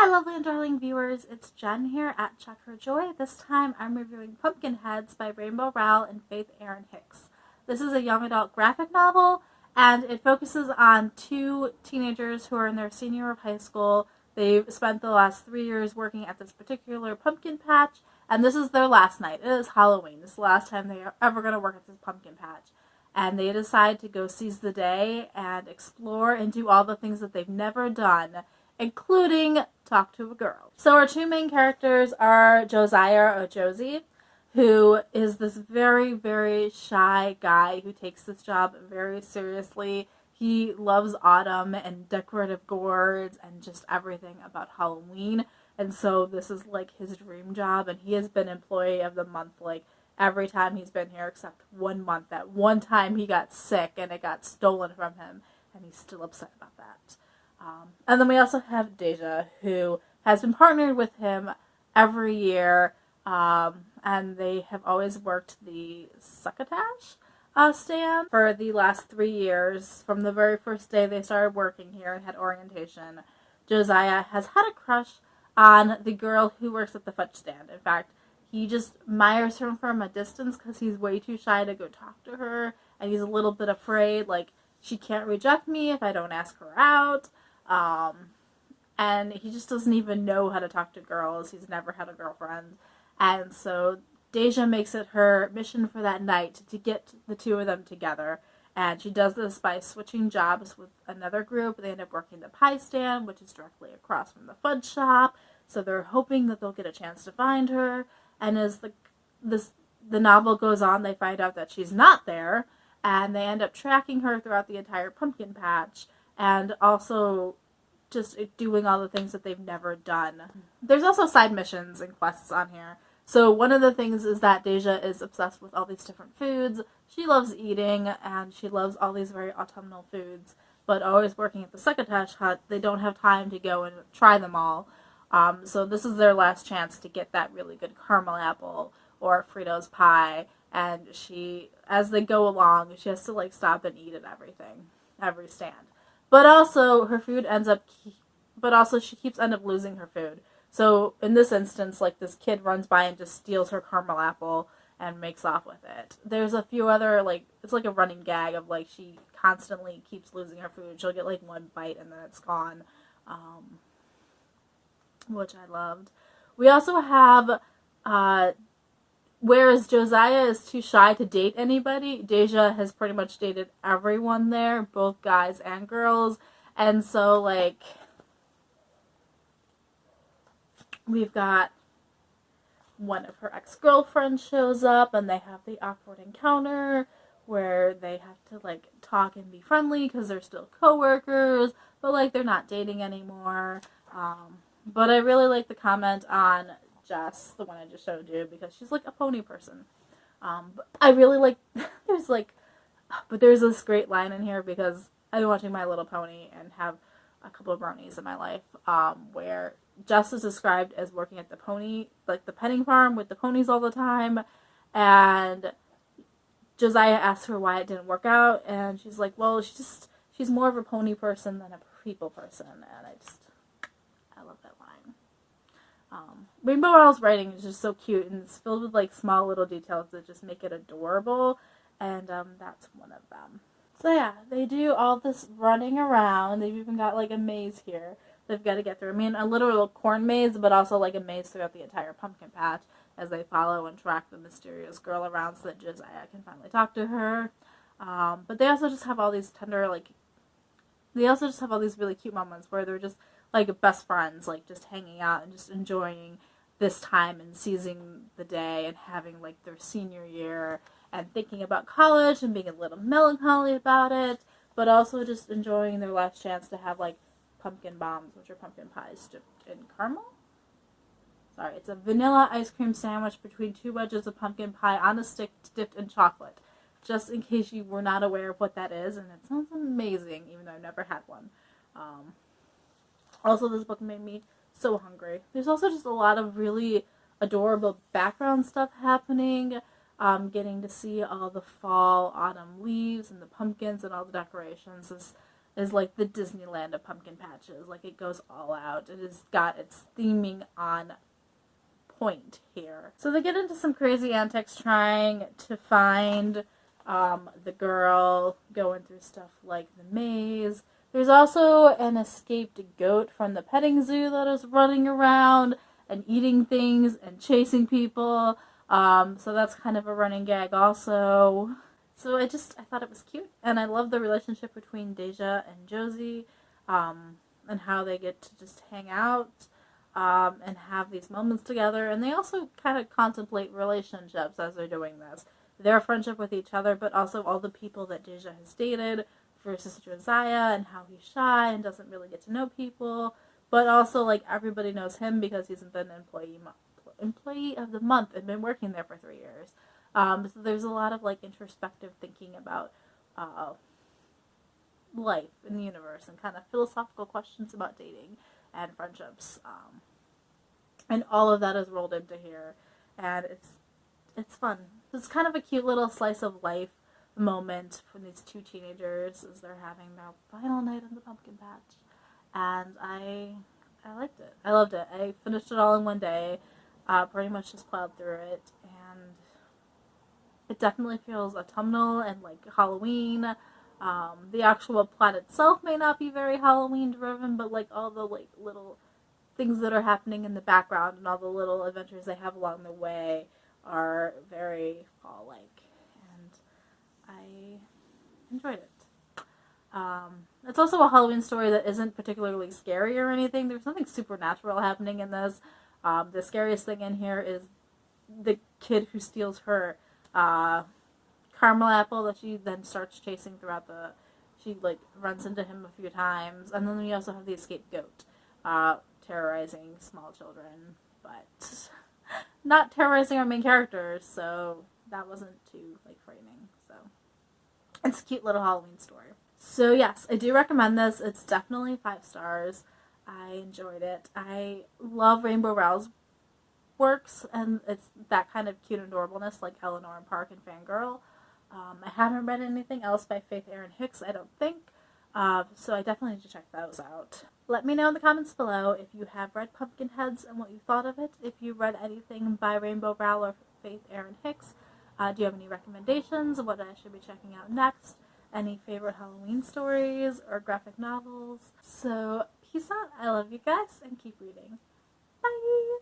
Hi, lovely and darling viewers. It's Jen here at Check Her Joy. This time I'm reviewing Pumpkinheads by Rowell and Erin Hicks. This is a young adult graphic novel, and it focuses on two teenagers who are in their senior year of high school. They've spent the last 3 years working at this particular pumpkin patch, and this is their last night. It is Halloween. This is the last time they are ever going to work at this pumpkin patch. And they decide to go seize the day and explore and do all the things that they've never done, including talk to a girl. So our two main characters are Josiah or Josie, who is this very, very shy guy who takes this job very seriously. He loves autumn and decorative gourds and just everything about Halloween. And so this is like his dream job, and he has been employee of the month like every time he's been here except 1 month. That one time he got sick and it got stolen from him, and he's still upset about that. And then we also have Deja, who has been partnered with him every year, and they have always worked the succotash stand for the last 3 years. From the very first day they started working here and had orientation, Josiah has had a crush on the girl who works at the fudge stand. In fact, he just admires her from a distance because he's way too shy to go talk to her, and he's a little bit afraid, like, she can't reject me if I don't ask her out. And he just doesn't even know how to talk to girls. He's never had a girlfriend. And so Deja makes it her mission for that night to get the two of them together. And she does this by switching jobs with another group. They end up working the pie stand, which is directly across from the fudge shop. So they're hoping that they'll get a chance to find her. And as the novel goes on, they find out that she's not there. And they end up tracking her throughout the entire pumpkin patch. And also just doing all the things that they've never done. There's also side missions and quests on here. So one of the things is that Deja is obsessed with all these different foods. She loves eating, and she loves all these very autumnal foods. But always working at the succotash hut, they don't have time to go and try them all. So this is their last chance to get that really good caramel apple or Fritos pie. And she, as they go along, she has to like stop and eat at every stand. But also her food she keeps end up losing her food. So in this instance, like, this kid runs by and just steals her caramel apple and makes off with it. There's a few other, like, it's like a running gag of, like, she constantly keeps losing her food. She'll get, like, one bite and then it's gone, which I loved. We also have, whereas Josiah is too shy to date anybody, Deja has pretty much dated everyone there, both guys and girls. And so, like, we've got one of her ex-girlfriends shows up, and they have the awkward encounter where they have to, like, talk and be friendly because they're still co-workers, but, like, they're not dating anymore. But I really like the comment on Jess, the one I just showed you, because she's like a pony person. But I really like, there's this great line in here because I've been watching My Little Pony and have a couple of bronies in my life, where Jess is described as working at the pony, like the petting farm with the ponies all the time, and Josiah asks her why it didn't work out, and she's like, well, she's more of a pony person than a people person, and I love that line. Rainbow Rowell's writing is just so cute, and it's filled with like small little details that just make it adorable, and that's one of them. So yeah, they do all this running around. They've even got like a maze here they've got to get through. I mean, a literal corn maze, but also like a maze throughout the entire pumpkin patch as they follow and track the mysterious girl around so that Josiah can finally talk to her. But they also just have all these really cute moments where they're just like best friends, like just hanging out and just enjoying this time and seizing the day and having like their senior year and thinking about college and being a little melancholy about it, but also just enjoying their last chance to have like pumpkin bombs, which are pumpkin pies dipped in caramel. Sorry, it's a vanilla ice cream sandwich between 2 wedges of pumpkin pie on a stick dipped in chocolate. Just in case you were not aware of what that is, and it sounds amazing, even though I've never had one. Also, this book made me so hungry. There's also just a lot of really adorable background stuff happening. Getting to see all the fall, autumn leaves and the pumpkins and all the decorations. is like the Disneyland of pumpkin patches. Like, it goes all out. It has got its theming on point here. So they get into some crazy antics trying to find the girl, going through stuff like the maze. There's also an escaped goat from the petting zoo that is running around and eating things and chasing people. So that's kind of a running gag also. So I thought it was cute, and I love the relationship between Deja and Josie, and how they get to just hang out, and have these moments together. And they also kind of contemplate relationships as they're doing this. Their friendship with each other, but also all the people that Deja has dated versus Josiah, and how he's shy and doesn't really get to know people. But also, like, everybody knows him because he's been employee of the month and been working there for 3 years. So there's a lot of, like, introspective thinking about life in the universe, and kind of philosophical questions about dating and friendships. And all of that is rolled into here. And it's fun. It's kind of a cute little slice of life moment from these two teenagers as they're having their final night in the pumpkin patch. And I liked it. I loved it. I finished it all in one day. Pretty much just plowed through it, and it definitely feels autumnal and like Halloween. The actual plot itself may not be very Halloween driven, but like all the like little things that are happening in the background and all the little adventures they have along the way are very fall-like, and I enjoyed it. It's also a Halloween story that isn't particularly scary or anything. There's nothing supernatural happening in this. The scariest thing in here is the kid who steals her caramel apple that she then starts chasing throughout she like runs into him a few times. And then we also have the escaped goat terrorizing small children, but not terrorizing our main characters, so that wasn't too like frightening. So it's a cute little Halloween story. So yes, I do recommend this. It's definitely 5 stars. I enjoyed it. I love Rainbow Rowell's works, and it's that kind of cute adorableness like Eleanor and Park and Fangirl. I haven't read anything else by Faith Erin Hicks, I don't think. So I definitely need to check those out. Let me know in the comments below if you have read Pumpkinheads and what you thought of it. If you read anything by Rainbow Rowell or Faith Erin Hicks. Do you have any recommendations of what I should be checking out next? Any favorite Halloween stories or graphic novels? So peace out. I love you guys, and keep reading. Bye!